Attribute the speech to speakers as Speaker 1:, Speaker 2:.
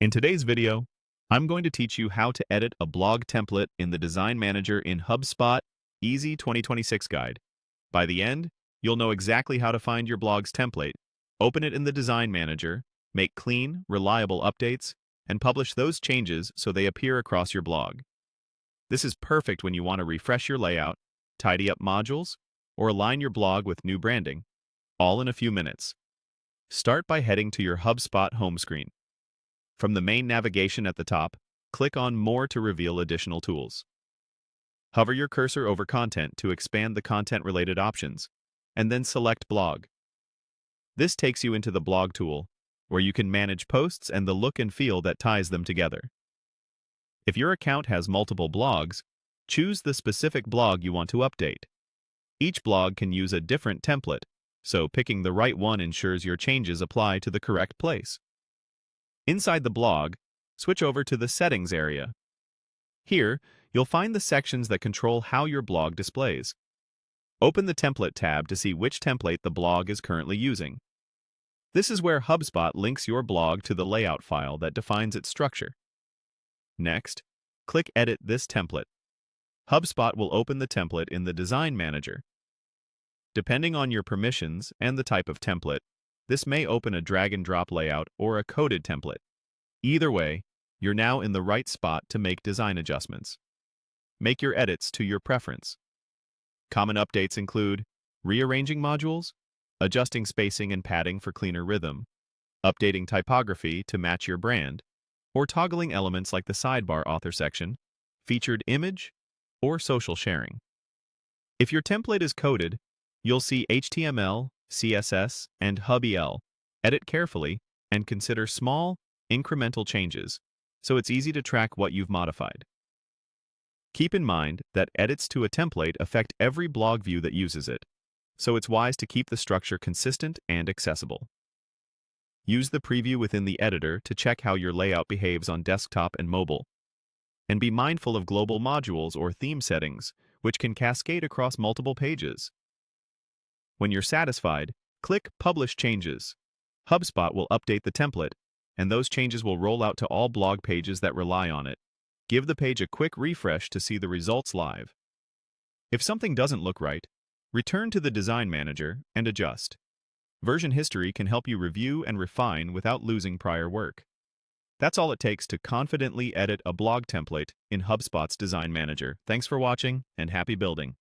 Speaker 1: In today's video, I'm going to teach you how to edit a blog template in the Design Manager in HubSpot Easy 2026 Guide. By the end, you'll know exactly how to find your blog's template, open it in the Design Manager, make clean, reliable updates, and publish those changes so they appear across your blog. This is perfect when you want to refresh your layout, tidy up modules, or align your blog with new branding, all in a few minutes. Start by heading to your HubSpot home screen. From the main navigation at the top, click on More to reveal additional tools. Hover your cursor over Content to expand the content-related options, and then select Blog. This takes you into the Blog tool, where you can manage posts and the look and feel that ties them together. If your account has multiple blogs, choose the specific blog you want to update. Each blog can use a different template, so picking the right one ensures your changes apply to the correct place. Inside the blog, switch over to the Settings area. Here, you'll find the sections that control how your blog displays. Open the Template tab to see which template the blog is currently using. This is where HubSpot links your blog to the layout file that defines its structure. Next, click Edit this template. HubSpot will open the template in the Design Manager. Depending on your permissions and the type of template, this may open a drag-and-drop layout or a coded template. Either way, you're now in the right spot to make design adjustments. Make your edits to your preference. Common updates include rearranging modules, adjusting spacing and padding for cleaner rhythm, updating typography to match your brand, or toggling elements like the sidebar author section, featured image, or social sharing. If your template is coded, you'll see HTML, CSS, and HubEL. Edit carefully and consider small, incremental changes, so it's easy to track what you've modified. Keep in mind that edits to a template affect every blog view that uses it, so it's wise to keep the structure consistent and accessible. Use the preview within the editor to check how your layout behaves on desktop and mobile. And be mindful of global modules or theme settings, which can cascade across multiple pages. When you're satisfied, click Publish Changes. HubSpot will update the template, and those changes will roll out to all blog pages that rely on it. Give the page a quick refresh to see the results live. If something doesn't look right, return to the Design Manager and adjust. Version history can help you review and refine without losing prior work. That's all it takes to confidently edit a blog template in HubSpot's Design Manager. Thanks for watching, and happy building.